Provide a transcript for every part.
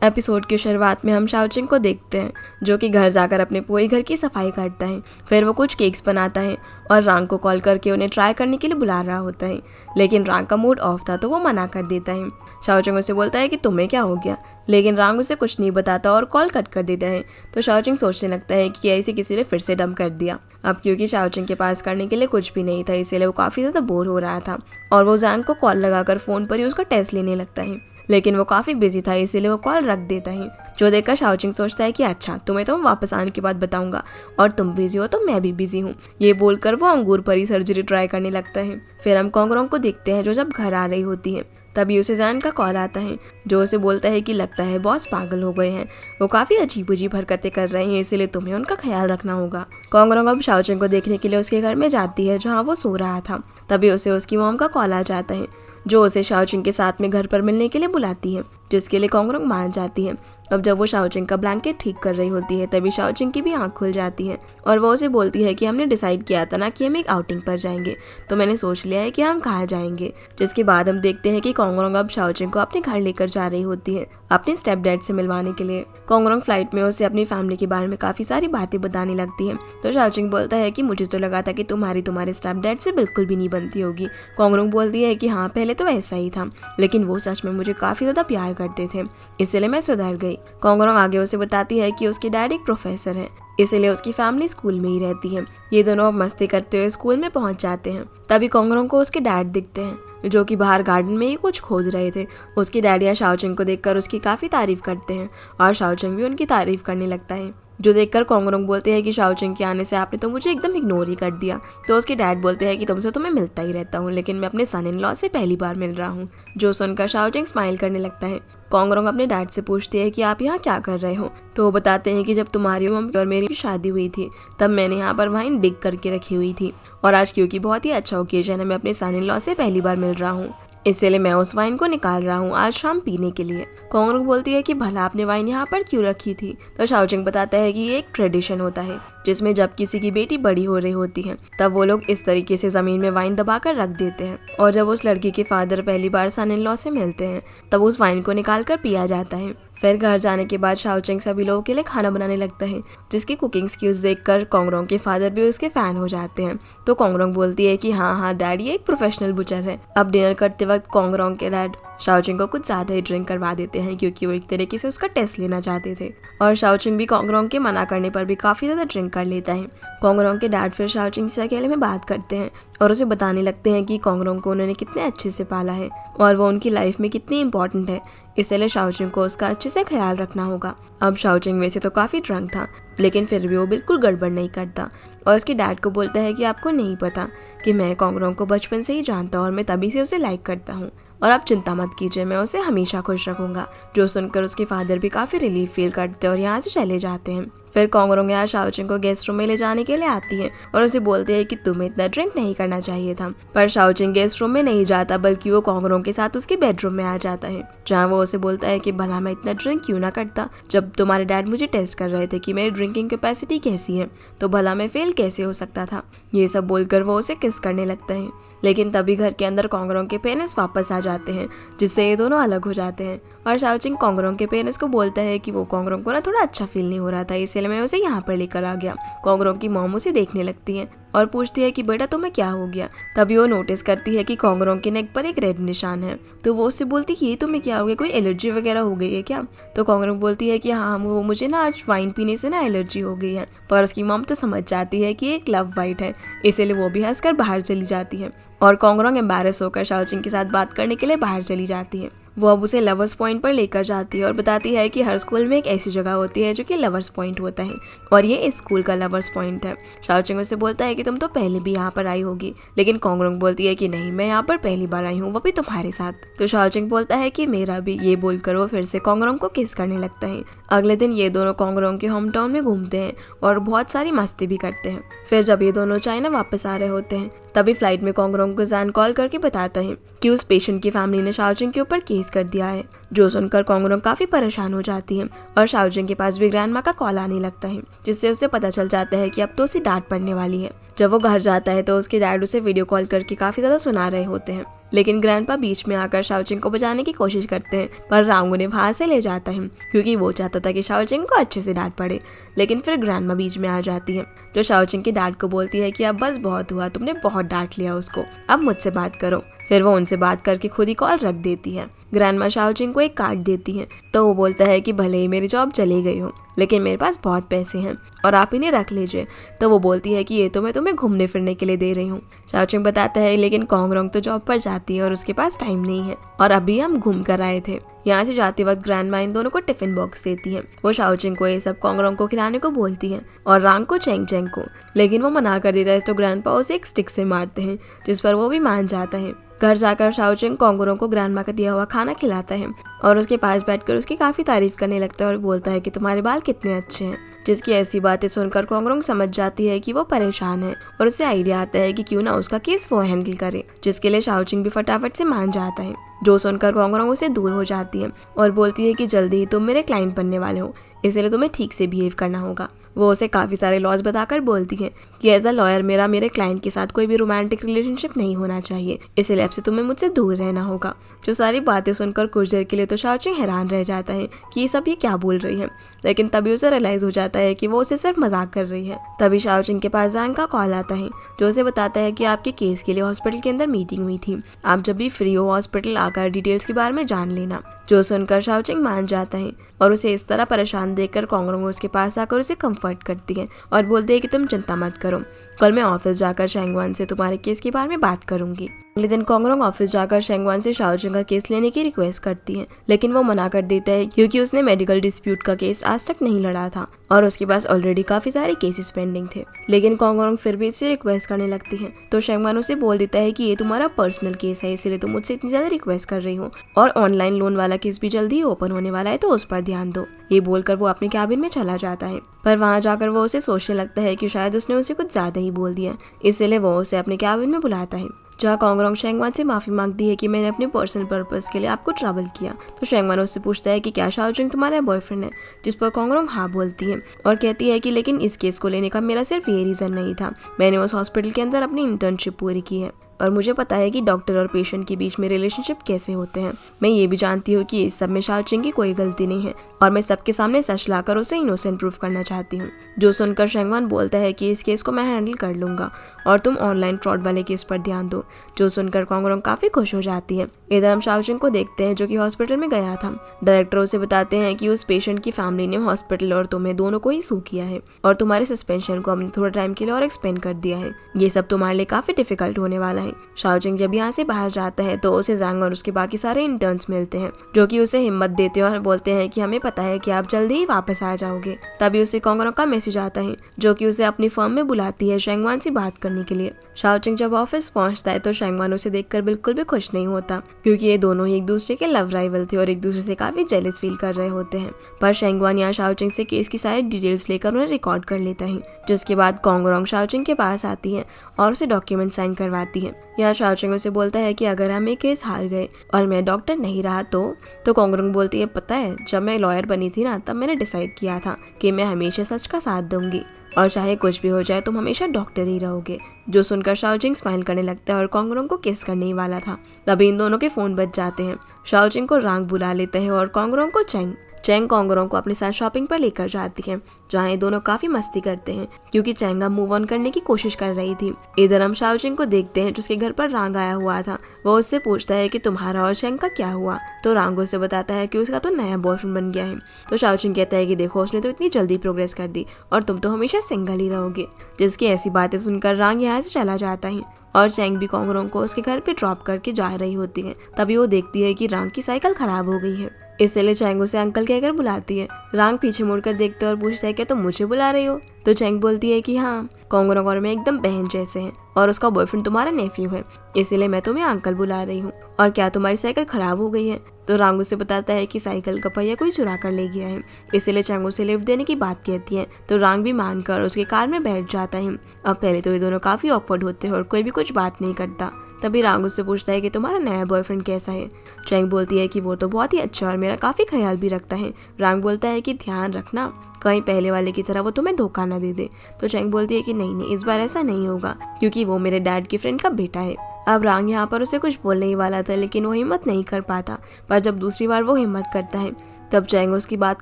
Episode की शुरुआत में हम शाओचिंग को देखते हैं जो कि घर जाकर अपने पूरे घर की सफाई करता है। फिर वो कुछ केक्स बनाता है और रांग को कॉल करके उन्हें ट्राई करने के लिए बुला रहा होता है, लेकिन रांग का मूड ऑफ था तो वो मना कर देता है। शाओचिंग उसे बोलता है कि तुम्हें क्या हो गया, लेकिन रांग उसे कुछ नहीं बताता और कॉल कट कर देता है। तो शाओचिंग सोचने लगता है कि ऐसे किसी ने फिर से डंप कर दिया। अब क्योंकि शाओचिंग के पास करने के लिए कुछ भी नहीं था, इसीलिए वो काफ़ी ज़्यादा बोर हो रहा था और वो जैंग को कॉल लगाकर फ़ोन पर ही उसका टेस्ट लेने लगता है, लेकिन वो काफ़ी बिजी था इसीलिए वो कॉल रख देता है। जो देखकर शाओचिंग सोचता है कि अच्छा, तुम्हें तो वापस आने के बाद बताऊंगा और तुम बिजी हो तो मैं भी बिजी हूँ। ये बोलकर वो अंगूर पर ही सर्जरी ट्राई करने लगता है। फिर हम कोंगरोंग को देखते हैं जो जब घर आ रही होती है तभी उसे जैन का कॉल आता है जो उसे बोलता है कि लगता है बॉस पागल हो गए हैं, वो काफ़ी अजीब अजीब हरकतें कर रहे हैं, इसीलिए तुम्हें उनका ख्याल रखना होगा। कोंगरोंग अब शाओचिंग को देखने के लिए उसके घर में जाती है जहाँ वो सो रहा था। तभी उसे उसकी मॉम का कॉल आ जाता है जो उसे शाओचिंग के साथ में घर पर मिलने के लिए बुलाती है, जिसके लिए कोंगरोंग मान जाती है। अब जब वो शाओचिंग का ब्लैंकेट ठीक कर रही होती है तभी शाओचिंग की भी आंख खुल जाती है और वो उसे बोलती है कि हमने डिसाइड किया था ना कि हम एक आउटिंग पर जाएंगे, तो मैंने सोच लिया है कि हम कहाँ जाएंगे। जिसके बाद हम देखते हैं कि कोंगरोंग अब शाओचिंग को अपने घर लेकर जा रही होती है अपने स्टेप डैड से मिलवाने के लिए। कोंगरोंग फ्लाइट में उसे अपनी फैमिली के बारे में काफ़ी सारी बातें बताने लगती है। तो शाओचिंग बोलता है कि मुझे तो लगा था कि तुम्हारे स्टेप डैड से बिल्कुल भी नहीं बनती होगी। कोंगरोंग बोलती है कि हाँ, पहले तो ऐसा ही था, लेकिन वो सच में मुझे काफ़ी ज़्यादा प्यार करते थे, इसलिए मैं सुधर गई। कोंगरोंग आगे उसे बताती है कि उसकी डैड एक प्रोफेसर है, इसीलिए उसकी फैमिली स्कूल में ही रहती है। ये दोनों अब मस्ती करते हुए स्कूल में पहुंच जाते हैं। तभी कोंगरोंग को उसके डैड दिखते हैं जो कि बाहर गार्डन में ही कुछ खोज रहे थे। उसकी डैडियाँ शाओचिंग को देखकर उसकी काफ़ी तारीफ करते हैं और शाओचिंग भी उनकी तारीफ करने लगता है, जो देखकर कोंगरोंग बोलते हैं कि शाओचिंग के आने से आपने तो मुझे एकदम इग्नोर ही कर दिया। तो उसके डैड बोलते हैं कि तुमसे तो मैं मिलता ही रहता हूँ, लेकिन मैं अपने सन इन लॉ से पहली बार मिल रहा हूँ। जो सुनकर शाओचिंग स्माइल करने लगता है। कोंगरोंग अपने डैड से पूछती है कि आप यहाँ क्या कर रहे हो, तो वो बताते हैं कि जब तुम्हारी मम्मी और मेरी शादी हुई थी तब मैंने यहाँ पर वाइन डिग करके रखी हुई थी और आज क्योंकि बहुत ही अच्छा ओकेजन है, मैं अपने सन इन लॉ से पहली बार मिल रहा हूँ, इसलिए मैं उस वाइन को निकाल रहा हूँ आज शाम पीने के लिए। कोंगरोंग बोलती है कि भला आपने वाइन यहाँ पर क्यों रखी थी। तो शाओचिंग बताता है कि ये एक ट्रेडिशन होता है जिसमें जब किसी की बेटी बड़ी हो रही होती है तब वो लोग इस तरीके से जमीन में वाइन दबाकर रख देते हैं और जब उस लड़की के फादर पहली बार सन इन लॉ से मिलते हैं तब उस वाइन को निकाल कर पिया जाता है। फिर घर जाने के बाद शाओचिंग सभी लोगों के लिए खाना बनाने लगता है, जिसकी कुकिंग स्किल्स देखकर कोंगरोंग के फादर भी उसके फैन हो जाते हैं। तो कोंगरोंग बोलती है कि हाँ, डैडी एक प्रोफेशनल बुचर है। अब डिनर करते वक्त कोंगरोंग के डैड शाओचिंग को कुछ ज़्यादा ही ड्रिंक करवा देते हैं क्योंकि वो एक तरीके से उसका टेस्ट लेना चाहते थे और शाओचिंग भी कोंगरोंग के मना करने पर भी काफ़ी ज़्यादा ड्रिंक कर लेता है। कोंगरोंग के डैड फिर शाओचिंग से अकेले में बात करते हैं और उसे बताने लगते हैं कि कोंगरोंग को उन्होंने कितने अच्छे से पाला है और वो उनकी लाइफ में कितनी इंपॉर्टेंट है, इसलिए शाओचिंग को उसका अच्छे से ख्याल रखना होगा। अब शाओचिंग वैसे तो काफ़ी ड्रंक था, लेकिन फिर भी वो बिल्कुल गड़बड़ नहीं करता और उसके डैड को बोलता है कि आपको नहीं पता कि मैं कोंगरोंग को बचपन से ही जानता और मैं तभी से उसे लाइक करता हूँ और आप चिंता मत कीजिए, मैं उसे हमेशा खुश रखूंगा। जो सुनकर उसके फादर भी काफ़ी रिलीफ फील करते और यहाँ से चले जाते हैं। फिर कोंगरोंग यहाँ शाओचिंग को गेस्ट रूम में ले जाने के लिए आती है और उसे बोलते हैं कि तुम्हें इतना ड्रिंक नहीं करना चाहिए था, पर शाओचिंग गेस्ट रूम में नहीं जाता बल्कि वो कोंगरोंग के साथ उसके बेडरूम में आ जाता है, जहाँ वो उसे बोलता है कि भला मैं इतना ड्रिंक क्यों ना करता। जब तुम्हारे डैड मुझे टेस्ट कर रहे थे कि मेरी ड्रिंकिंग कैपेसिटी कैसी है, तो भला मैं फेल कैसे हो सकता था। ये सब बोलकर वो उसे किस करने लगता है, लेकिन तभी घर के अंदर कोंगरोंग के पेरेंट्स वापस आ जाते हैं, जिससे ये दोनों अलग हो जाते हैं और शाओचिंग कोंगरोंग के पेरेंट्स को बोलता है कि वो कोंगरोंग को ना थोड़ा अच्छा फील नहीं हो रहा था, इसलिए मैं उसे यहाँ पर लेकर आ गया। कोंगरोंग की मॉम उसे देखने लगती है और पूछती है कि बेटा तुम्हें क्या हो गया। तभी वो नोटिस करती है कि कोंगरोंग के नेक पर एक रेड निशान है, तो वो उससे बोलती है कि ये तुम्हें क्या हो गया, कोई एलर्जी वगैरह हो गई है क्या। तो कोंगरोंग बोलती है कि हाँ, वो मुझे ना आज वाइन पीने से ना एलर्जी हो गई है, पर उसकी मॉम तो समझ जाती है कि एक लव वाइट है, इसीलिए वो भी हंसकर बाहर चली जाती है और कोंगरोंग एम्बैरेस होकर शाओचिंग के साथ बात करने के लिए बाहर चली जाती है। वो अब उसे लवर्स पॉइंट पर लेकर जाती है और बताती है कि हर स्कूल में एक ऐसी जगह होती है जो कि लवर्स पॉइंट होता है और ये इस स्कूल का लवर्स पॉइंट है। शाओचिंग उससे बोलता है कि तुम तो पहले भी यहाँ पर आई होगी, लेकिन कोंगरोंग बोलती है कि नहीं, मैं यहाँ पर पहली बार आई हूँ, वो भी तुम्हारे साथ। तो शाओचिंग बोलता है कि मेरा भी। ये बोलकर वो फिर से कोंगरोंग को किस करने लगता है। अगले दिन ये दोनों कोंगरोंग के होम टाउन में घूमते हैं और बहुत सारी मस्ती भी करते हैं। फिर जब ये दोनों चाइना वापस आ रहे होते हैं तभी फ्लाइट में कोंगरोंग को जैन कॉल करके बताता है कि उस पेशेंट की फैमिली ने शाओचिंग के ऊपर केस कर दिया है जो सुनकर कोंगरोंग काफी परेशान हो जाती है और शाओजिंग के पास भी ग्रैंडमा का कॉल आने लगता है, जिससे उसे पता चल जाता है कि अब तो उसे डांट पड़ने वाली है। जब वो घर जाता है तो उसके डैड उसे वीडियो कॉल करके काफी ज्यादा सुना रहे होते हैं, लेकिन ग्रैंडपा बीच में आकर शाओजिंग को बचाने की कोशिश करते हैं, पर रांग उन्हें वहां से ले जाता है क्योंकि वो चाहता था कि शाओजिंग को अच्छे से डांट पड़े। लेकिन फिर ग्रैंडमा बीच में आ जाती है, जो शाओजिंग के डैड को बोलती है कि अब बस बहुत हुआ, तुमने बहुत डांट लिया उसको, अब मुझसे बात करो। फिर वो उनसे बात करके खुद ही कॉल रख देती है। ग्रैंडमा शाओजिंग को एक कार्ड देती है, तो वो बोलता है कि भले ही मेरी जॉब चली गई हो, लेकिन मेरे पास बहुत पैसे हैं और आप इन्हें रख लीजिए। तो वो बोलती है कि ये तो मैं तुम्हें घूमने फिरने के लिए दे रही हूँ। शाओजिंग बताता है लेकिन कोंगरोंग तो जॉब पर जाती है और उसके पास टाइम नहीं है और अभी हम घूम कर आए थे। यहाँ से जाते वक्त ग्रैंडमा इन दोनों को टिफिन बॉक्स देती है। वो शाओजिंग को ये सब कोंगरोंग को खिलाने को बोलती है और रांग को चेंग चेंग को, लेकिन वो मना कर देता है। तो ग्रैंडपा उसे एक स्टिक से मारते हैं, जिस पर वो भी मान जाता है। घर जाकर शाओजिंग कोंगरोंग को ग्रैंडमा का दिया हुआ खाना खिलाता है और उसके पास बैठकर उसकी काफी तारीफ करने लगता है और बोलता है कि तुम्हारे बाल कितने अच्छे हैं। जिसकी ऐसी बातें सुनकर कोंगरोंग समझ जाती है कि वो परेशान है और उसे आइडिया आता है कि क्यों ना उसका केस वो हैंडल करे, जिसके लिए शाओजिंग भी फटाफट से मान जाता है। जो सुनकर कोंगरोंग उसे दूर हो जाती है और बोलती है कि जल्दी ही तुम मेरे क्लाइंट बनने वाले हो, इसलिए तुम्हें ठीक से बिहेव करना होगा। वो उसे काफी सारे लॉज बताकर बोलती है कि एज अ लॉयर मेरे क्लाइंट के साथ कोई भी रोमांटिक रिलेशनशिप नहीं होना चाहिए, इसलिए अब से तुम्हें मुझसे दूर रहना होगा। जो सारी बातें सुनकर कुछ देर के लिए तो शाओजिंग हैरान रह जाता है कि ये सब ये क्या बोल रही है, लेकिन तभी उसे रियलाइज हो जाता है कि वो उसे सिर्फ मजाक कर रही है। तभी शाओजिंग के पास जैंग का कॉल आता है, जो उसे बताता है कि आपके केस के लिए हॉस्पिटल के अंदर मीटिंग हुई थी, आप जब भी फ्री हो हॉस्पिटल आकर डिटेल्स के बारे में जान लेना। जो सुनकर शाओजिंग मान जाता है और उसे इस तरह परेशान देखकर कोंगरोंग उसके पास आकर उसे कंफर्ट करती है और बोलती है कि तुम चिंता मत करो, कल मैं ऑफिस जाकर शेंगवान से तुम्हारे केस के बारे में बात करूंगी। अगले दिन कोंगरोंग ऑफिस जाकर शेंगवान से शाओजिंग का केस लेने की रिक्वेस्ट करती है, लेकिन वो मना कर देता है क्योंकि उसने मेडिकल डिस्प्यूट का केस आज तक नहीं लड़ा था और उसके पास ऑलरेडी काफी सारे केसेस पेंडिंग थे। लेकिन कोंगरोंग फिर भी इससे रिक्वेस्ट करने लगती है, तो शेंगवान उसे बोल देता है कि ये तुम्हारा पर्सनल केस है, इसलिए तुम मुझसे इतनी ज्यादा रिक्वेस्ट कर रही हो और ऑनलाइन लोन वाला केस भी जल्दी ही ओपन होने वाला है, तो उस पर ध्यान दो। ये बोलकर वो अपने कैबिन में चला जाता है, पर वहाँ जाकर वो उसे सोचने लगता है कि शायद उसने उसे कुछ ज्यादा ही बोल दिया, इसलिए वो उसे अपने कैबिन में बुलाता है, जहाँ कोंगरोंग शेंगवान से माफी मांगती है कि मैंने अपने पर्सनल पर्पस के लिए आपको ट्रबल किया। तो शेंगवान उससे पूछता है कि क्या शाओजिंग तुम्हारा बॉयफ्रेंड है, जिस पर कोंगरोंग हाँ बोलती है और कहती है कि लेकिन इस केस को लेने का मेरा सिर्फ ये रीजन नहीं था, मैंने उस हॉस्पिटल के अंदर अपनी इंटर्नशिप पूरी की है और मुझे पता है कि डॉक्टर और पेशेंट के बीच में रिलेशनशिप कैसे होते हैं। मैं ये भी जानती हूँ कि इस सब में शाओजिंग की कोई गलती नहीं है और मैं सबके सामने सच लाकर उसे इनोसेंट प्रूफ करना चाहती हूँ। जो सुनकर शेंगवान बोलता है कि इस केस को मैं हैंडल कर लूंगा और तुम ऑनलाइन फ्रॉड वाले केस पर ध्यान दो। जो सुनकर कोंगरोंग काफी खुश हो जाती है। इधर हम शाओजिंग को देखते हैं जो कि हॉस्पिटल में गया था। डायरेक्टर उसे बताते हैं कि उस पेशेंट की फैमिली ने हॉस्पिटल और तुम्हें दोनों को ही सू किया है और तुम्हारे सस्पेंशन को हमने थोड़ा टाइम के लिए और एक्सपेंड कर दिया है। ये सब तुम्हारे लिए काफी डिफिकल्ट होने वाला है। शाओजिंग जब यहाँ से बाहर जाता है तो उसे जैंग और उसके बाकी सारे इंटर्न्स मिलते हैं, जो कि उसे हिम्मत देते हैं और बोलते हैं कि हमें पता है कि आप जल्दी ही वापस आ जाओगे। तभी उसे कोंगरोंग का मैसेज आता है, जो कि उसे अपनी फर्म में बुलाती है शेंगवान से बात करने के लिए। शाओजिंग जब ऑफिस पहुंचता है तो शेंगवान उसे देखकर बिल्कुल भी खुश नहीं होता, क्योंकि ये दोनों ही एक दूसरे के लव राइवल थे और एक दूसरे से काफी जेलस फील कर रहे होते हैं। पर शेंगवान यहाँ शाओजिंग से केस की सारी डिटेल्स लेकर उन्हें रिकॉर्ड कर लेता है, जिसके बाद कोंगरोंग शाओजिंग के पास आती है और उसे डॉक्यूमेंट साइन करवाती है। यहाँ शाओजिंग उसे बोलता है कि अगर हम ये केस हार गए और मैं डॉक्टर नहीं रहा तो कोंगरोंग बोलती है, पता है जब मैं लॉयर बनी थी ना, तब मैंने डिसाइड किया था कि मैं हमेशा सच का साथ दूंगी और चाहे कुछ भी हो जाए तुम हमेशा डॉक्टर ही रहोगे। जो सुनकर शाओजिंग स्माइल करने लगता है और कोंगरोंग को किस करने ही वाला था। तभी इन दोनों के फोन बज जाते हैं। शाओजिंग को रांग बुला लेते हैं और कोंगरोंग को चेंग कोंगरोंग को अपने साथ शॉपिंग पर लेकर जाती है, जहाँ ये दोनों काफी मस्ती करते हैं क्योंकि चेंग मूव ऑन करने की कोशिश कर रही थी। इधर हम शाओजिंग को देखते हैं जिसके घर पर रांग आया हुआ था। वो उससे पूछता है कि तुम्हारा और चेंग का क्या हुआ, तो रांग उसे बताता है कि उसका तो नया बॉयफ्रेंड बन गया है। तो शाओजिंग कहता है कि देखो उसने तो इतनी जल्दी प्रोग्रेस कर दी और तुम तो हमेशा सिंगल ही रहोगे। जिसकी ऐसी बातें सुनकर रांग यहाँ से चला जाता है और चेंग भी कोंगरोंग को उसके घर पे ड्रॉप करके जा रही होती है। तभी वो देखती है कि रांग की साइकिल खराब हो गई है, इसलिए चेंग उसे अंकल कहकर बुलाती है। रांग पीछे मुड़कर देखते और पूछता है क्या तुम मुझे बुला रही हो, तो चेंग बोलती है कि हाँ, कोंगरोंग और मैं एकदम बहन जैसे हैं और उसका बॉयफ्रेंड तुम्हारा नेफ्यू है, इसीलिए मैं तुम्हें अंकल बुला रही हूँ। और क्या तुम्हारी साइकिल खराब हो गई है? तो रांग उसे बताता है कि साइकिल का पहिया कोई चुरा कर ले गया है, इसीलिए चेंग उसे लिफ्ट देने की बात कहती है। तो रांग भी मानकर उसके कार में बैठ जाता है। अब पहले तो ये दोनों काफी ऑकवर्ड होते हैं और कोई भी कुछ बात नहीं करता, तभी रांग उससे पूछता है कि तुम्हारा नया बॉयफ्रेंड कैसा है। चैंग बोलती है कि वो तो बहुत ही अच्छा और मेरा काफ़ी ख्याल भी रखता है। रांग बोलता है कि ध्यान रखना कहीं पहले वाले की तरह वो तुम्हें धोखा ना दे दे। तो चैंग बोलती है कि नहीं नहीं, इस बार ऐसा नहीं होगा क्योंकि वो मेरे डैड की फ्रेंड का बेटा है। अब रांग यहाँ पर उसे कुछ बोलने ही वाला था, लेकिन वो हिम्मत नहीं कर पाता। पर जब दूसरी बार वो हिम्मत करता है तब चैंग उसकी बात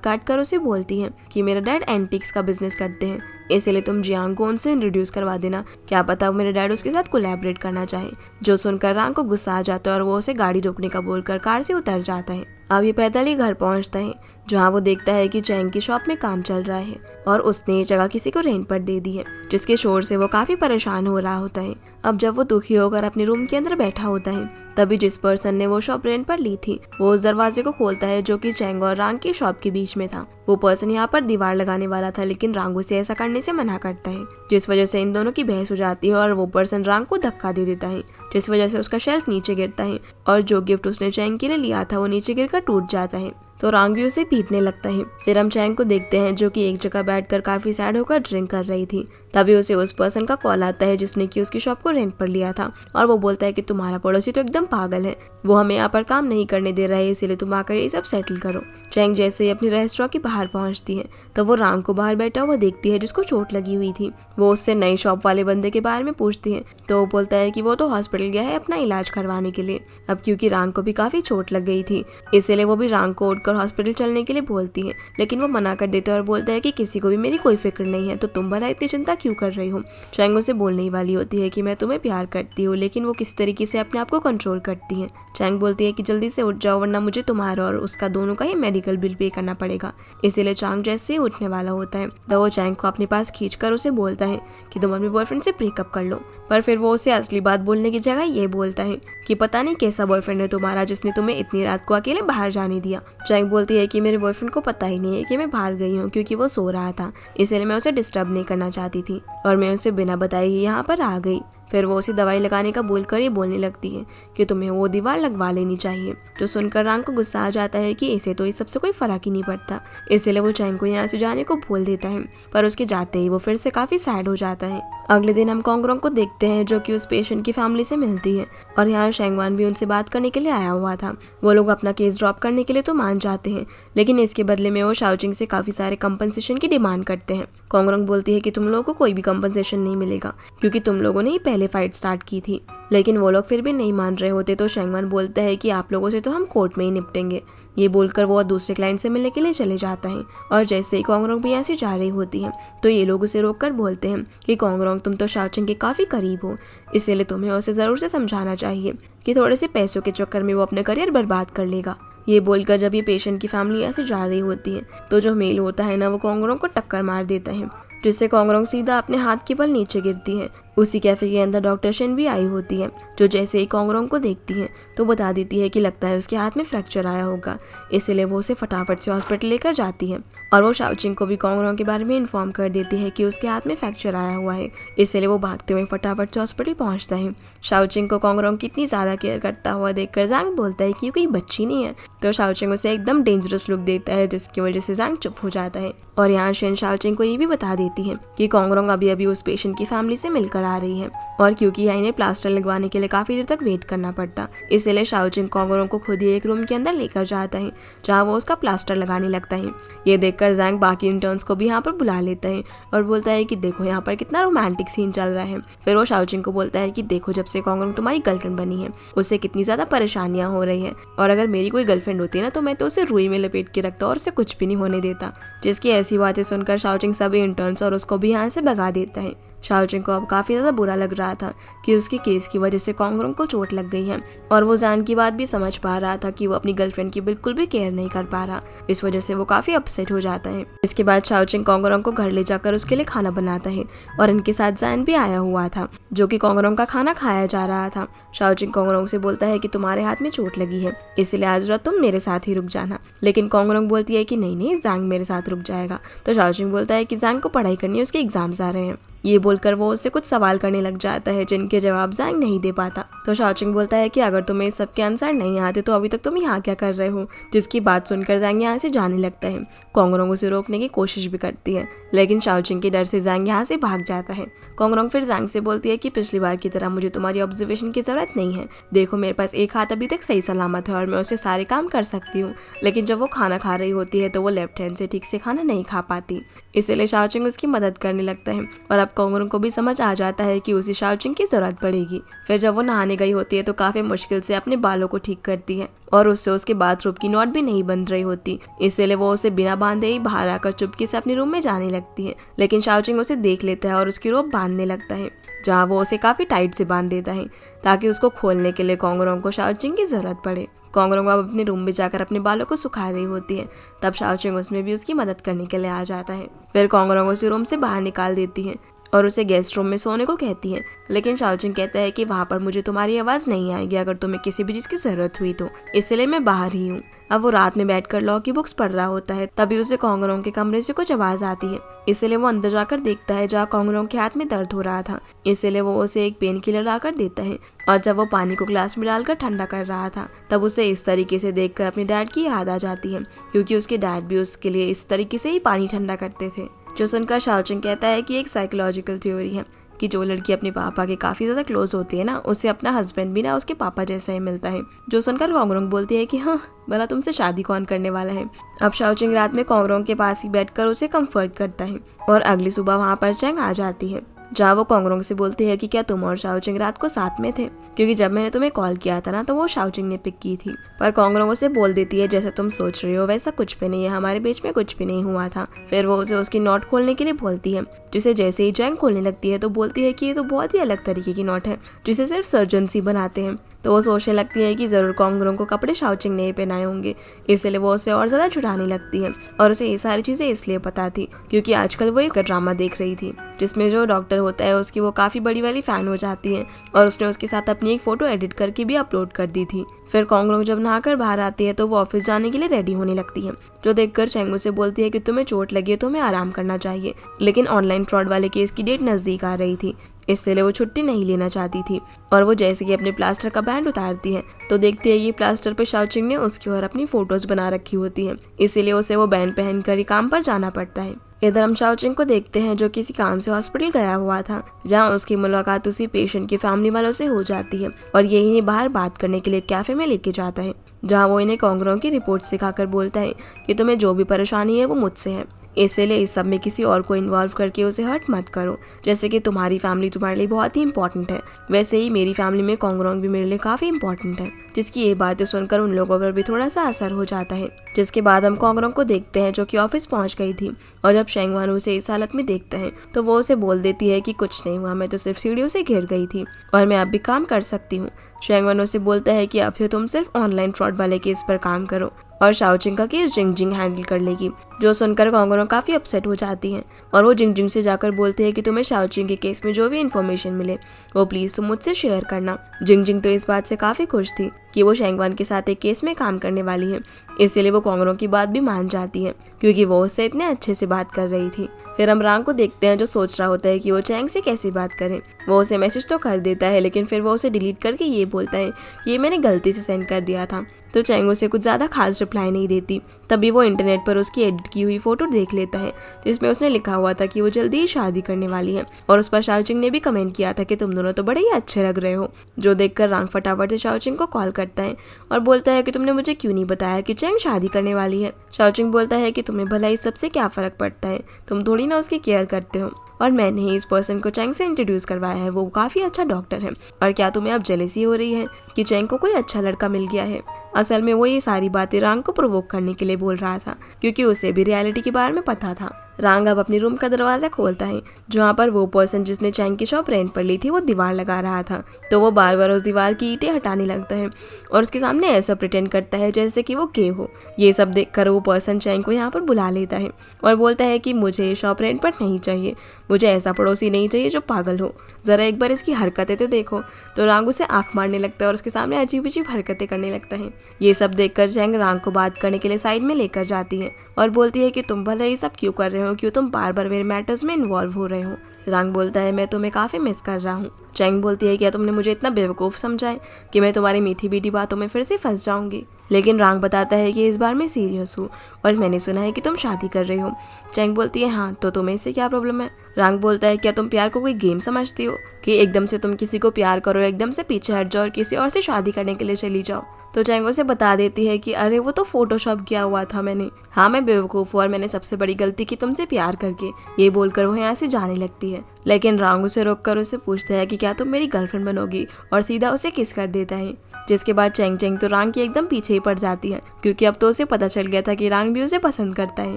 काट कर उसे बोलती है कि मेरा डैड एंटिक्स का बिजनेस करते हैं, इसलिए तुम जियांग को उनसे इंट्रोड्यूस करवा देना, क्या पता वो मेरे डैड उसके साथ कोलैबोरेट करना चाहे। जो सुनकर रांग को गुस्सा आ जाता है और वो उसे गाड़ी रोकने का बोलकर कार से उतर जाता है। अब ये पैदल ही घर पहुंचता है, जहां वो देखता है कि चैंग की शॉप में काम चल रहा है और उसने ये जगह किसी को रेंट पर दे दी है, जिसके शोर से वो काफी परेशान हो रहा होता है। अब जब वो दुखी होकर अपने रूम के अंदर बैठा होता है, तभी जिस पर्सन ने वो शॉप रेंट पर ली थी वो उस दरवाजे को खोलता है जो कि चैंग और रांग की शॉप के बीच में था। वो पर्सन यहाँ पर दीवार लगाने वाला था, लेकिन रांग उसे ऐसा करने से मना करता है, जिस वजह से इन दोनों की बहस हो जाती है और वो पर्सन रांग को धक्का दे देता है, जिस वजह से उसका शेल्फ नीचे गिरता है और जो गिफ्ट उसने चैंग के लिए लिया था वो नीचे गिरकर टूट जाता है। तो रांग भी उसे पीटने लगता है। फिर हम चैंग को देखते हैं जो कि एक जगह बैठकर काफी सैड होकर ड्रिंक कर रही थी। तभी उसे उस पर्सन का कॉल आता है जिसने कि उसकी शॉप को रेंट पर लिया था, और वो बोलता है कि तुम्हारा पड़ोसी तो एकदम पागल है, वो हमें यहाँ पर काम नहीं करने दे रहा है, इसीलिए तुम आकर ये सब सेटल करो। चैंग जैसे ही अपनी रेस्टोरेंट के बाहर पहुंचती है तो वो रांग को बाहर बैठा हुआ देखती है जिसको चोट लगी हुई थी। वो उससे नई शॉप वाले बंदे के बारे में पूछती है तो वो बोलता है कि वो तो हॉस्पिटल गया है अपना इलाज करवाने के लिए। अब क्योंकि रांग को भी काफी चोट लग गई थी, इसलिए वो भी रांग को उठकर हॉस्पिटल चलने के लिए बोलती है, लेकिन वो मना कर देता है और बोलता है कि किसी को भी मेरी कोई फिक्र नहीं है, तो तुम भला इतनी चिंता क्यों कर रही हो। चैंग उसे बोलने ही वाली होती है कि मैं तुम्हें प्यार करती हूँ, लेकिन वो किसी तरीके से अपने आप को कंट्रोल करती है। चैंग बोलती है कि जल्दी से उठ जाओ वरना मुझे तुम्हारा और उसका दोनों का ही मेडिकल बिल पे करना पड़ेगा। इसीलिए चैंग जैसे ही उठने वाला होता है तो वो चैंग को अपने पास खींचकर उसे बोलता है कि तुम अपने बॉयफ्रेंड से ब्रेकअप कर लो। पर फिर वो उसे असली बात बोलने की जगह ये बोलता है कि पता नहीं कैसा बॉयफ्रेंड है तुम्हारा जिसने तुम्हें इतनी रात को अकेले बाहर जाने दिया। चैंग बोलती है कि मेरे बॉयफ्रेंड को पता ही नहीं है कि मैं बाहर गई हूँ, क्योंकि वो सो रहा था, इसलिए मैं उसे डिस्टर्ब नहीं करना चाहती थी और मैं उसे बिना बताए ही यहाँ पर आ गई। फिर वो उसे दवाई लगाने का बोलकर ही बोलने लगती है कि तुम्हें वो दीवार लगवा लेनी चाहिए। जो सुनकर रांग को गुस्सा आ जाता है कि इसे तो इस सबसे कोई फर्क ही नहीं पड़ता, इसलिए वो चैंग को यहाँ से जाने को बोल देता है। पर उसके जाते ही वो फिर से काफी सैड हो जाता है। अगले दिन हम कोंगरोंग को देखते हैं जो कि उस पेशेंट की फैमिली से मिलती है और यहाँ शेंगवान भी उनसे बात करने के लिए आया हुआ था। वो लोग अपना केस ड्रॉप करने के लिए तो मान जाते हैं, लेकिन इसके बदले में वो शाओचिंग से काफी सारे कंपनसेशन की डिमांड करते हैं। कोंगरोंग बोलती है कि तुम लोगों को कोई भी कंपनसेशन नहीं मिलेगा क्योंकि तुम लोगों ने ही पहले फाइट स्टार्ट की थी, लेकिन वो लोग फिर भी नहीं मान रहे होते। तो शेंगवान बोलता है कि आप लोगों से तो हम कोर्ट में ही निपटेंगे। ये बोलकर वो दूसरे क्लाइंट से मिलने के लिए चले जाता है और जैसे ही कोंगरोंग भी यहाँ से जा रही होती है तो ये लोग उसे रोककर बोलते हैं कि कोंगरोंग तुम तो शाओचिंग के काफ़ी करीब हो, इसलिए तुम्हें उसे ज़रूर से समझाना चाहिए कि थोड़े से पैसों के चक्कर में वो अपना करियर बर्बाद कर लेगा। ये बोलकर जब ये पेशेंट की फैमिली यहाँ से जा रही होती है तो जो मेल होता है ना वो कोंगरोंग को टक्कर मार देता है, जिससे कोंगरोंग सीधा अपने हाथ के बल नीचे गिरती है। उसी कैफे के अंदर डॉक्टर शेन भी आई होती है, जो जैसे ही कोंगरोंग को देखती है तो बता देती है कि लगता है उसके हाथ में फ्रैक्चर आया होगा, इसलिए वो उसे फटाफट से हॉस्पिटल लेकर जाती है और वो शाओचिंग को भी कोंगरोंग के बारे में इन्फॉर्म कर देती है कि उसके हाथ में फ्रैक्चर आया हुआ है, इसलिए वो भागते हुए फटाफट से हॉस्पिटल पहुंचता है। शाओचिंग को कोंगरोंग की इतनी ज़्यादा केयर करता हुआ देखकर ज़ांग बोलता है कि कोई बच्ची नहीं है, तो शाओचिंग उसे एकदम डेंजरस लुक देता है, जिसकी वजह से ज़ांग चुप हो जाता है। और यहाँ शेन शाओचिंग को ये भी बता देती है कि कोंगरोंग अभी अभी उस पेशेंट की फैमिली से मिलकर आ रही है और क्योंकि यहाँ इन्हें प्लास्टर लगवाने के लिए काफी देर तक वेट करना पड़ता, इसलिए शाओचिंग कोंगरोंग को खुद ही एक रूम के अंदर लेकर जाता है जहाँ वो उसका प्लास्टर लगाने लगता है। ये देखकर ज़ांग बाकी इंटर्न्स को भी यहाँ पर बुला लेता है और बोलता है कि देखो यहाँ पर कितना रोमांटिक सीन चल रहा है। फिर वो शाओचिंग को बोलता है कि देखो जब से कोंगरोंग तुम्हारी गर्लफ्रेंड बनी है उससे कितनी ज्यादा परेशानियां हो रही है, और अगर मेरी कोई गर्लफ्रेंड होती है ना तो मैं तो उसे रुई में लपेट के रखता और उसे कुछ भी नहीं होने देता। जिसकी ऐसी बातें सुनकर शाओचिंग सभी इंटर्न्स और उसको भी यहाँ से भगा देता है। शाओचिंग को अब काफ़ी ज़्यादा बुरा लग रहा था कि उसके केस की वजह से कोंगरोंग को चोट लग गई है, और वो ज़ान की बात भी समझ पा रहा था कि वो अपनी गर्लफ्रेंड की बिल्कुल भी केयर नहीं कर पा रहा। इस वजह से वो काफ़ी अपसेट हो जाता है। इसके बाद शाओचिंग कोंगरोंग को घर ले जाकर उसके लिए खाना बनाता है और इनके साथ ज़ान भी आया हुआ था जो कि कोंगरोंग का खाना खाया जा रहा था। शाओचिंग कोंगरोंग से बोलता है कि तुम्हारे हाथ में चोट लगी है, इसलिए आज रात तुम मेरे साथ ही रुक जाना, लेकिन कोंगरोंग बोलती है कि नहीं नहीं ज़ांग मेरे साथ रुक जाएगा। तो शाओचिंग बोलता है कि ज़ांग को पढ़ाई करनी है, उसके एग्जाम्स आ रहे हैं। ये बोलकर वो उससे कुछ सवाल करने लग जाता है जिनके जवाब जैंग नहीं दे पाता। तो शाओचिंग बोलता है कि अगर तुम्हें सबके आंसर नहीं आते तो अभी तक तुम यहाँ क्या कर रहे हो, जिसकी बात सुनकर जैंग यहाँ से जाने लगता है। कोंगरोंग उसे रोकने की कोशिश भी करती है, लेकिन शाओचिंग के डर से जैंग यहाँ से भाग जाता है। कोंगरोंग फिर जैंग से बोलती है कि पिछली बार की तरह मुझे तुम्हारी ऑब्जर्वेशन की जरूरत नहीं है। देखो मेरे पास एक हाथ अभी तक सही सलामत है और मैं उससे सारे काम कर सकती हूँ, लेकिन जब वो खाना खा रही होती है तो वो लेफ्ट हैंड से ठीक से खाना नहीं खा पाती। इसलिए शाओचिंग उसकी मदद करने लगता है और अब कोंगरोंग को भी समझ आ जाता है कि उसे शाओचिंग की जरूरत पड़ेगी। फिर जब वो नहाने गई होती है तो काफी मुश्किल से अपने बालों को ठीक करती है और उससे उसके बाथरूम की नॉट भी नहीं बन रही होती। इसलिए वो उसे बिना बांधे ही बाहर आकर चुपके से अपने रूम में जाने लगती है, लेकिन शाओचिंग उसे देख लेता है और उसकी रोप बांधने लगता है, जहाँ वो उसे काफी टाइट से बांध देता है ताकि उसको खोलने के लिए कोंगरोंग को शाओचिंग की जरूरत पड़े। कोंगरोंग अब अपने रूम में जाकर अपने बालों को सुखा रही होती है, तब शाओचिंग उसमें भी उसकी मदद करने के लिए आ जाता है। फिर कोंगरोंग उसे रूम से बाहर निकाल देती है और उसे गेस्ट रूम में सोने को कहती है, लेकिन शाओचिंग कहता है कि वहाँ पर मुझे तुम्हारी आवाज़ नहीं आएगी अगर तुम्हें किसी भी चीज़ की ज़रूरत हुई तो, इसलिए मैं बाहर ही हूँ। अब वो रात में बैठकर लॉ की बुक्स पढ़ रहा होता है, तभी उसे कोंगरोंग के कमरे से कुछ आवाज़ आती है। इसलिए वो अंदर जाकर देखता है जहाँ कोंगरोंग के हाथ में दर्द हो रहा था। इसलिए वो उसे एक पेन किलर लाकर देता है और जब वो पानी को ग्लास में डालकर ठंडा कर रहा था तब उसे इस तरीके से देखकर अपने डैड की याद आ जाती है, क्योंकि उसके डैड भी उसके लिए इस तरीके से ही पानी ठंडा करते थे। जो सुनकर शाओचिंग कहता है कि एक साइकोलॉजिकल थ्योरी है कि जो लड़की अपने पापा के काफ़ी ज़्यादा क्लोज होती है ना, उसे अपना हस्बैंड भी ना उसके पापा जैसा ही मिलता है। जो सुनकर कोंगरोंग बोलती है कि हाँ भला तुमसे शादी कौन करने वाला है। अब शाओचिंग रात में कोंगरोंग के पास ही बैठकर उसे कंफर्ट करता है और अगली सुबह वहाँ पर चैंग आ जाती है, जहाँ वो कोंगरोंग से बोलती है कि क्या तुम और शाओचिंग रात को साथ में थे, क्योंकि जब मैंने तुम्हें कॉल किया था ना तो वो शाओचिंग ने पिक की थी। पर कोंगरोंग उसे बोल देती है जैसा तुम सोच रही हो वैसा कुछ भी नहीं है, हमारे बीच में कुछ भी नहीं हुआ था। फिर वो उसे उसकी नोट खोलने के लिए बोलती है, जिसे जैसे ही चैंग खोलने लगती है तो बोलती है कि ये तो बहुत ही अलग तरीके की नोट है जिसे सिर्फ सर्जन ही बनाते हैं। तो वो सोचने लगती है कि ज़रूर कोंगरोंग को कपड़े शाओचिंग ने पहनाए होंगे, इसलिए वो उसे और ज़्यादा छुड़ाने लगती है। और उसे ये सारी चीज़ें इसलिए पता थी क्योंकि आजकल वो एक ड्रामा देख रही थी जिसमें जो डॉक्टर होता है उसकी वो काफ़ी बड़ी वाली फ़ैन हो जाती है और उसने उसके साथ अपनी एक फ़ोटो एडिट करके भी अपलोड कर दी थी। फिर कोंगरोंग जब नहाकर बाहर आती है तो वो ऑफिस जाने के लिए रेडी होने लगती है, जो देखकर चैंग उसे बोलती है कि तुम्हें चोट लगी है तो तुम्हें आराम करना चाहिए। लेकिन ऑनलाइन फ्रॉड वाले केस की डेट नज़दीक आ रही थी, इसलिए वो छुट्टी नहीं लेना चाहती थी। और वो जैसे कि अपने प्लास्टर का बैंड उतारती है तो देखती है ये प्लास्टर पे शाओचिंग ने उसकी और अपनी फोटोज बना रखी होती है, इसीलिए उसे वो बैंड पहनकर ही काम पर जाना पड़ता है। इधर हम शाओचिंग को देखते हैं जो किसी काम से हॉस्पिटल गया हुआ था, जहाँ उसकी मुलाकात उसी पेशेंट की फैमिली वालों से हो जाती है और ये इन्हें बाहर बात करने के लिए कैफे में लेके जाता है, जहाँ वो इन्हें कोंगरोंग की रिपोर्ट सिखाकर बोलता है कि तुम्हें जो भी परेशानी है वो मुझसे है, इसलिए इस सब में किसी और को इन्वॉल्व करके उसे हर्ट मत करो। जैसे कि तुम्हारी फैमिली तुम्हारे लिए बहुत ही इंपॉर्टेंट है, वैसे ही मेरी फैमिली में कोंगरोंग भी मेरे लिए काफ़ी इंपॉर्टेंट है। जिसकी ये बातें सुनकर उन लोगों पर भी थोड़ा सा असर हो जाता है। जिसके बाद हम कोंगरोंग को देखते हैं जो कि ऑफिस पहुंच गई थी और जब शेंगवान उसे इस हालत में देखता है तो वो उसे बोल देती है कि कुछ नहीं हुआ, मैं तो सिर्फ सीढ़ियों से गिर गई थी और मैं अब भी काम कर सकती हूँ। शेंगवान उसे बोलता है कि अब से तुम सिर्फ ऑनलाइन फ्रॉड वाले केस पर काम करो और शाओचिंग का केस जिंगजिंग हैंडल कर लेगी। जो सुनकर कोंगरोंग काफ़ी अपसेट हो जाती है और वो जिंगजिंग से जाकर बोलते हैं कि तुम्हें शाओचिंग के केस में जो भी इन्फॉर्मेशन मिले वो प्लीज़ तुम मुझसे शेयर करना। जिंगजिंग तो इस बात से काफ़ी खुश थी कि वो शेंगवान के साथ एक केस में काम करने वाली है, इसीलिए वो कोंगरोंग की बात भी मान जाती है क्योंकि वो उससे इतने अच्छे से बात कर रही थी। फिर हम रांग को देखते हैं जो सोच रहा होता है कि वो चैंग से कैसे बात करें। वो उसे मैसेज तो कर देता है लेकिन फिर वो उसे डिलीट करके ये बोलता है कि ये मैंने गलती से सेंड कर दिया था। तो चैंग उसे कुछ ज़्यादा खास रिप्लाई नहीं देती। तभी वो इंटरनेट पर उसकी एडिट की हुई फोटो देख लेता है जिसमें उसने लिखा हुआ था कि वो जल्दी ही शादी करने वाली है और उस पर शाओचिंग ने भी कमेंट किया था कि तुम दोनों तो बड़े ही अच्छे लग रहे हो। जो देखकर रांग फटाफट से शाओचिंग को कॉल करता है और बोलता है कि तुमने मुझे क्यों नहीं बताया कि चैंग शादी करने वाली है। शाओचिंग बोलता है कि तुम्हें भला इस सबसे क्या फ़र्क पड़ता है, तुम थोड़ी ना उसकी केयर करते हो और मैंने ही इस पर्सन को चैंग से इंट्रोड्यूस करवाया है, वो काफ़ी अच्छा डॉक्टर है। और क्या तुम्हें अब जेलसी हो रही है कि चैंग को कोई अच्छा लड़का मिल गया है। असल में वो ये सारी बातें रांग को प्रोवोक करने के लिए बोल रहा था क्योंकि उसे भी रियलिटी के बारे में पता था। रांग अब अपनी रूम का दरवाज़ा खोलता है जहाँ पर वो पर्सन जिसने चैंग की शॉप रेंट पर ली थी वो दीवार लगा रहा था। तो वो बार बार उस दीवार की ईंटें हटाने लगता है और उसके सामने ऐसा प्रिटेंड करता है जैसे कि वो गे हो। ये सब देखकर वो पर्सन चैंग को यहाँ पर बुला लेता है और बोलता है कि मुझे शॉप रेंट पर नहीं चाहिए, मुझे ऐसा पड़ोसी नहीं चाहिए जो पागल हो, ज़रा एक बार इसकी हरकतें तो देखो। तो रांग उसे आँख मारने लगता है और उसके सामने अजीब अजीब हरकतें करने लगता है। ये सब देखकर चैंग रांग को बात करने के लिए साइड में लेकर जाती है और बोलती है कि तुम भला ये सब क्यों कर रहे हो, क्यों तुम बार बार मेरे मैटर्स में इन्वॉल्व हो रहे हो। रांग बोलता है मैं तुम्हें काफ़ी मिस कर रहा हूँ। चैंग बोलती है क्या तुमने मुझे इतना बेवकूफ़ समझा है कि मैं तुम्हारी मीठी मीठी बातों में फिर से फंस जाऊंगी। लेकिन रांग बताता है कि इस बार मैं सीरियस हूँ और मैंने सुना है कि तुम शादी कर रही हो। चैंग बोलती है हाँ, तो तुम्हें इससे क्या प्रॉब्लम है। रांग बोलता है क्या तुम प्यार को कोई गेम समझती हो कि एकदम से तुम किसी को प्यार करो, एकदम से पीछे हट जाओ और किसी और से शादी करने के लिए चली जाओ। तो चैंग उसे बता देती है कि अरे वो तो फोटोशॉप किया हुआ था मैंने। हाँ मैं बेवकूफ़ हूँ और मैंने सबसे बड़ी गलती की तुमसे प्यार करके। ये बोलकर वो यहाँ से जाने लगती है। लेकिन रांग उसे रोककर उसे पूछता है कि क्या तुम मेरी गर्लफ्रेंड बनोगी, और सीधा उसे किस कर देता है। जिसके बाद चैंग चैंग तो रांग की एकदम पीछे ही पड़ जाती है क्योंकि अब तो उसे पता चल गया था कि रांग भी उसे पसंद करता है।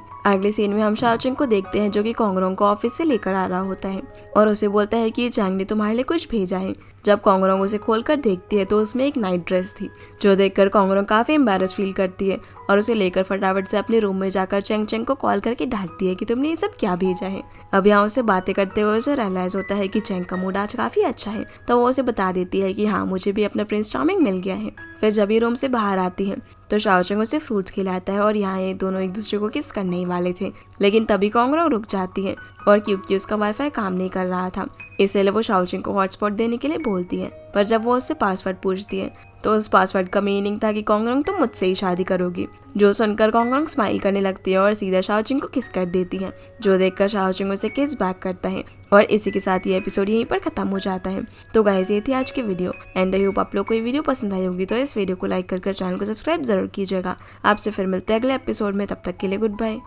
अगले सीन में हम शाओचिंग को देखते हैं जो कि कोंगरोंग को ऑफिस से लेकर आ रहा होता है और उसे बोलता है कि चैंग ने तुम्हारे लिए कुछ भेजा है। जब कोंगरोंग उसे खोलकर देखती है तो उसमें एक नाइट ड्रेस थी, जो देखकर कोंगरोंग काफी एम्बैरस फील करती है और उसे लेकर फटाफट से अपने रूम में जाकर चैंग चैंग को कॉल करके डांटती है कि तुमने ये सब क्या भेजा है। अब यहाँ उसे बातें करते हुए उसे रियलाइज होता है कि चैंग का मूड आज काफी अच्छा है, तो वो उसे बता देती है कि हाँ मुझे भी अपना प्रिंस चार्मिंग मिल गया है। फिर जब ये रूम से बाहर आती है तो शाओचिंग उसे फ्रूट्स खिलाता है और यहाँ ये दोनों एक दूसरे को किस करने ही वाले थे, लेकिन तभी कोंगरोंग रुक जाती है और क्योंकि उसका वाईफाई काम नहीं कर रहा था इसलिए वो शाओचिंग को हॉटस्पॉट देने के लिए बोलती है। पर जब वो उससे पासवर्ड पूछती है तो उस पासवर्ड का मीनिंग था कि कोंगरोंग तुम मुझसे ही शादी करोगी। जो सुनकर कोंगरोंग स्माइल करने लगती है और सीधा शाओचिंग को किस कर देती है, जो देखकर शाओचिंग उसे किस बैक करता है। और इसी के साथ ये एपिसोड यहीं पर खत्म हो जाता है। तो गाइस ये थी आज की वीडियो एंड आई होप आप लोग को ये वीडियो पसंद आई होगी। तो इस वीडियो को लाइक कर चैनल को सब्सक्राइब जरूर कीजिएगा। आपसे फिर मिलते हैं अगले एपिसोड में, तब तक के लिए गुड बाय।